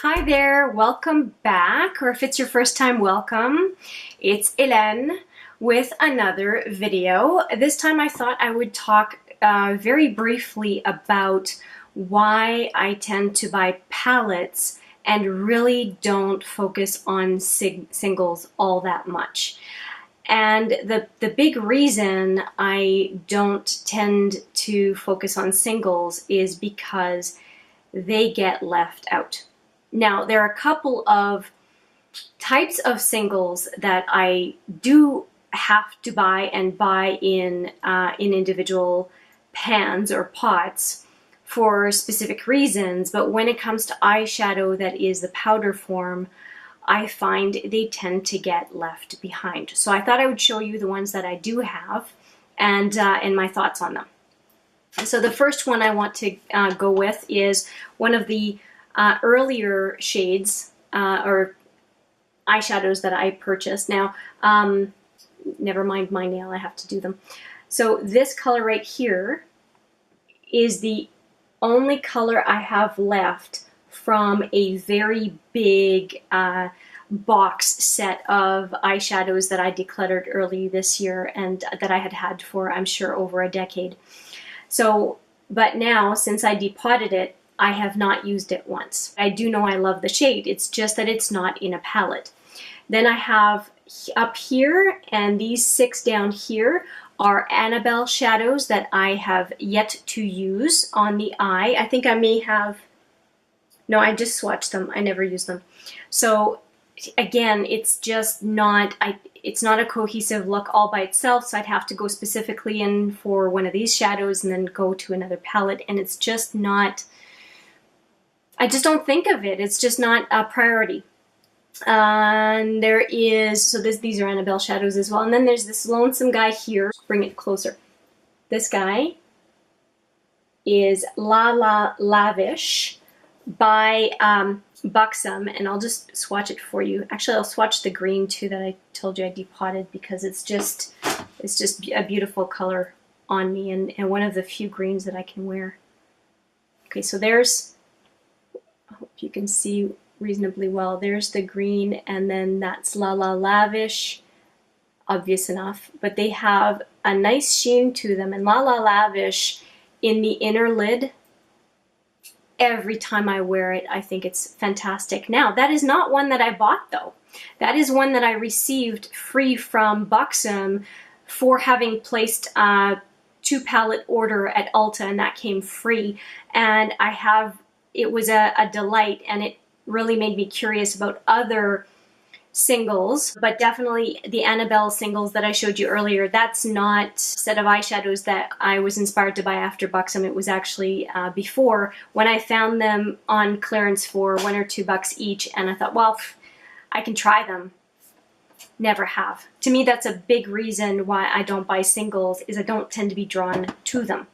Hi there, welcome back, or if it's your first time, welcome. It's Hélène with another video. This time I thought I would talk very briefly about why I tend to buy palettes and really don't focus on singles all that much. And the big reason I don't tend to focus on singles is because they get left out. Now, there are a couple of types of singles that I do have to buy and buy in individual pans or pots for specific reasons, but when it comes to eyeshadow that is the powder form, I find they tend to get left behind. So I thought I would show you the ones that I do have and my thoughts on them. So the first one I want to go with is one of the earlier shades or eyeshadows that I purchased. Now, never mind my nail, I have to do them. So this color right here is the only color I have left from a very big box set of eyeshadows that I decluttered early this year and that I had had for, I'm sure, over a decade. So, but now, since I depotted it, I have not used it once. I do know I love the shade, it's just that it's not in a palette. Then I have up here, and these 6 down here are Annabelle shadows that I have yet to use on the eye. I think I may have, no, I just swatched them, I never used them. So again, it's just not, it's not a cohesive look all by itself, so I'd have to go specifically in for one of these shadows and then go to another palette, and it's just not, I just don't think of it. It's just not a priority. And there is, so these are Annabelle shadows as well. And then there's this lonesome guy here. Bring it closer. This guy is La La Lavish by Buxom. And I'll just swatch it for you. Actually, I'll swatch the green too that I told you I depotted because it's just a beautiful color on me and one of the few greens that I can wear. Okay, so there's, I hope you can see reasonably well. There's the green, and then that's La La Lavish, obvious enough, but they have a nice sheen to them. And La La Lavish in the inner lid, every time I wear it, I think it's fantastic. Now, that is not one that I bought though. That is one that I received free from Buxom for having placed a 2-palette order at Ulta, and that came free. And it was a delight, and it really made me curious about other singles, but definitely the Annabelle singles that I showed you earlier, that's not a set of eyeshadows that I was inspired to buy after Buxom. It was actually before, when I found them on clearance for $1 or $2 each, and I thought, well, I can try them. Never have. To me, that's a big reason why I don't buy singles, is I don't tend to be drawn to them.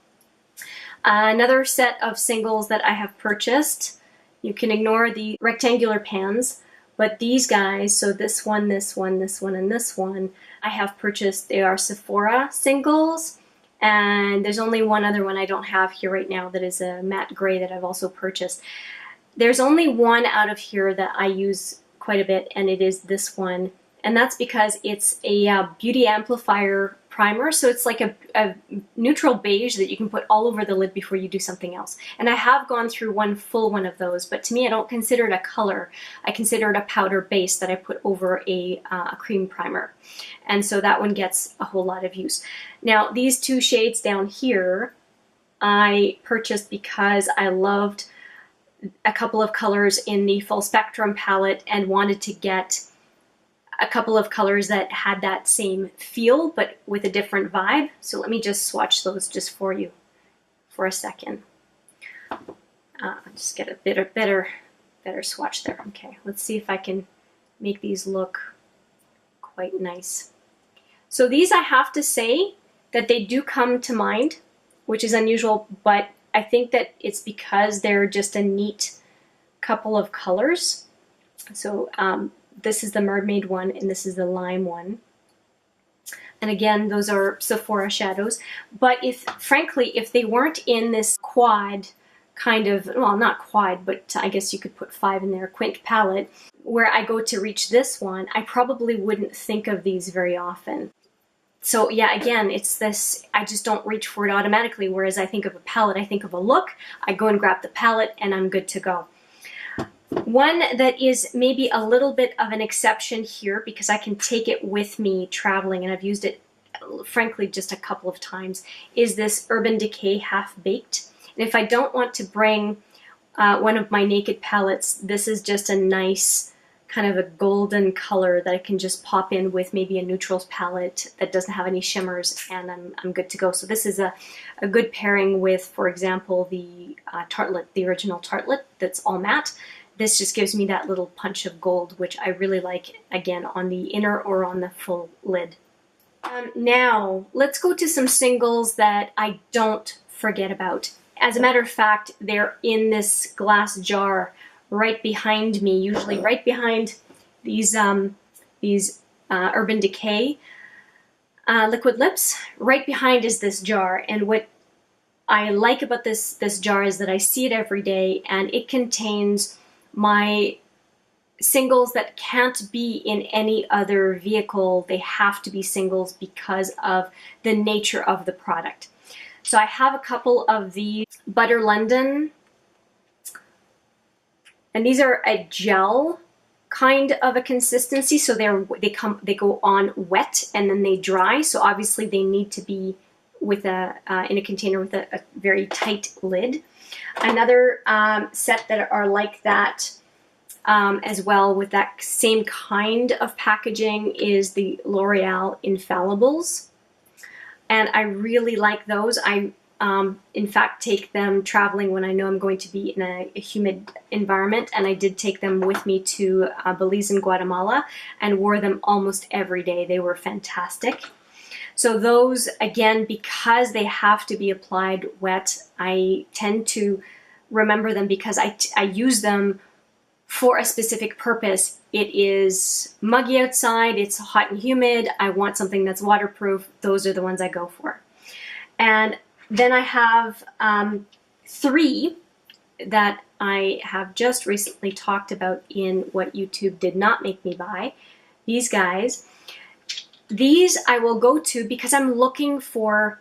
Another set of singles that I have purchased, you can ignore the rectangular pans, but these guys, so this one, this one, this one, and this one, I have purchased. They are Sephora singles, and there's only one other one I don't have here right now that is a matte gray that I've also purchased. There's only one out of here that I use quite a bit, and it is this one, and that's because it's a beauty amplifier primer, so it's like a neutral beige that you can put all over the lid before you do something else. And I have gone through one full one of those, but to me I don't consider it a color. I consider it a powder base that I put over a cream primer. And so that one gets a whole lot of use. Now these 2 shades down here I purchased because I loved a couple of colors in the Full Spectrum palette and wanted to get a couple of colors that had that same feel but with a different vibe. So let me just swatch those just for you for a second. Just get a better swatch there. Okay, let's see if I can make these look quite nice. So these, I have to say that they do come to mind, which is unusual, but I think that it's because they're just a neat couple of colors. So this is the mermaid one and this is the lime one. And again, those are Sephora shadows. But frankly, if they weren't in this quad kind of, well, not quad, but I guess you could put 5 in there, quint palette, where I go to reach this one, I probably wouldn't think of these very often. So yeah, again, it's this, I just don't reach for it automatically, whereas I think of a palette, I think of a look, I go and grab the palette, and I'm good to go. One that is maybe a little bit of an exception here because I can take it with me traveling, and I've used it, frankly, just a couple of times, is this Urban Decay Half Baked. And if I don't want to bring one of my naked palettes, this is just a nice kind of a golden color that I can just pop in with maybe a neutrals palette that doesn't have any shimmers, and I'm good to go. So this is a good pairing with, for example, the Tartelette, the original Tartelette that's all matte. This just gives me that little punch of gold, which I really like, again, on the inner or on the full lid. Now, let's go to some singles that I don't forget about. As a matter of fact, they're in this glass jar right behind me, usually right behind these Urban Decay liquid lips. Right behind is this jar, and what I like about this jar is that I see it every day, and it contains my singles that can't be in any other vehicle. They have to be singles because of the nature of the product. So I have a couple of the Butter London, and these are a gel kind of a consistency. So they go on wet and then they dry. So obviously they need to be with in a container with a very tight lid. Another set that are like that as well with that same kind of packaging is the L'Oreal Infallibles. And I really like those. I, in fact, take them traveling when I know I'm going to be in a humid environment. And I did take them with me to Belize and Guatemala and wore them almost every day. They were fantastic. So those, again, because they have to be applied wet, I tend to remember them because I use them for a specific purpose. It is muggy outside, it's hot and humid, I want something that's waterproof. Those are the ones I go for. And then I have 3 that I have just recently talked about in what YouTube did not make me buy. These guys. These I will go to because I'm looking for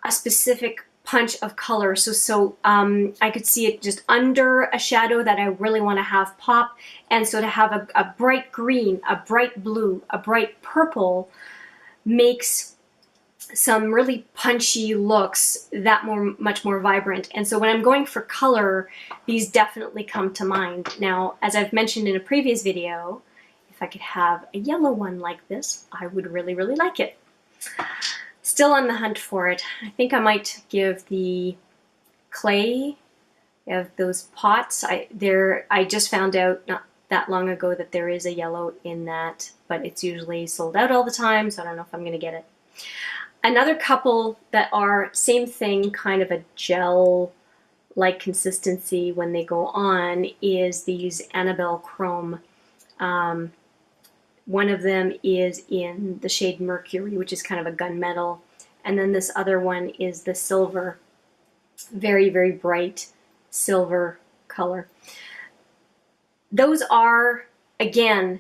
a specific punch of color. So I could see it just under a shadow that I really want to have pop. And so to have a bright green, a bright blue, a bright purple makes some really punchy looks that much more vibrant. And so when I'm going for color, these definitely come to mind. Now, as I've mentioned in a previous video, if I could have a yellow one like this, I would really, really like it. Still on the hunt for it. I think I might give the clay of those pots. I just found out not that long ago that there is a yellow in that, but it's usually sold out all the time, so I don't know if I'm going to get it. Another couple that are same thing, kind of a gel-like consistency when they go on, is these Annabelle Chrome. One of them is in the shade Mercury, which is kind of a gunmetal. And then this other one is the silver, very, very bright silver color. Those are, again,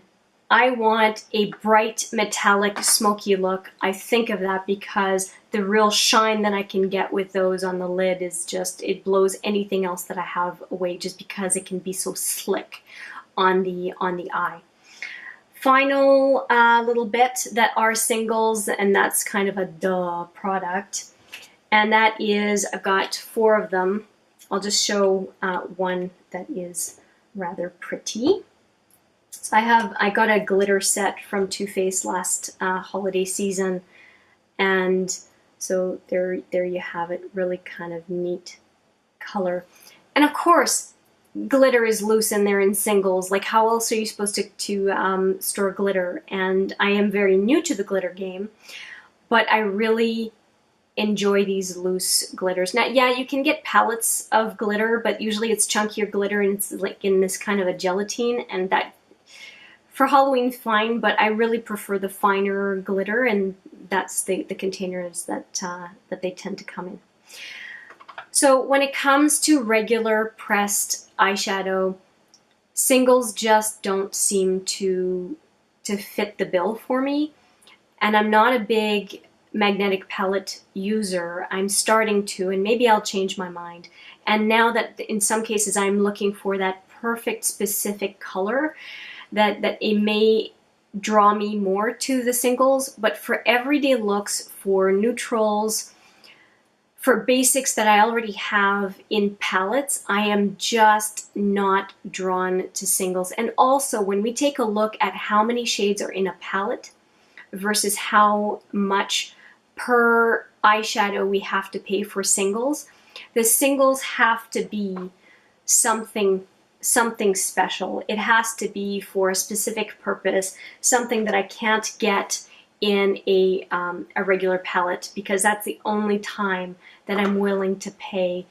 I want a bright metallic smoky look. I think of that because the real shine that I can get with those on the lid is just, it blows anything else that I have away just because it can be so slick on the eye. Final little bit that are singles, and that's kind of a duh product, and that is, I've got 4 of them. I'll just show one that is rather pretty. So I got a glitter set from Too Faced last holiday season, and so there you have it. Really kind of neat color, and of course, glitter is loose in there in singles. Like, how else are you supposed to store glitter? And I am very new to the glitter game, but I really enjoy these loose glitters. Now, yeah, you can get palettes of glitter, but usually it's chunkier glitter and it's like in this kind of a gelatine, and that, For Halloween, fine, but I really prefer the finer glitter, and that's the containers that they tend to come in. So when it comes to regular pressed eyeshadow, singles just don't seem to fit the bill for me. And I'm not a big magnetic palette user. I'm starting to, and maybe I'll change my mind. And now that in some cases I'm looking for that perfect specific color, that it may draw me more to the singles, but for everyday looks, for neutrals, for basics that I already have in palettes, I am just not drawn to singles. And also, when we take a look at how many shades are in a palette versus how much per eyeshadow we have to pay for singles, the singles have to be something special. It has to be for a specific purpose, something that I can't get in a regular palette, because that's the only time that I'm willing to pay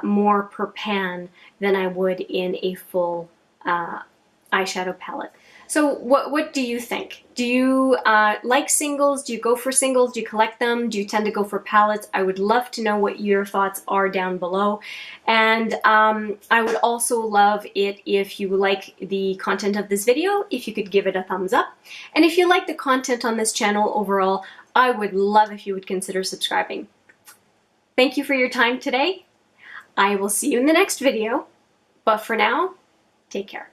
more per pan than I would in a full eyeshadow palette. So what do you think? Do you like singles? Do you go for singles? Do you collect them? Do you tend to go for palettes? I would love to know what your thoughts are down below. And I would also love it if you like the content of this video, if you could give it a thumbs up. And if you like the content on this channel overall, I would love if you would consider subscribing. Thank you for your time today. I will see you in the next video. But for now, take care.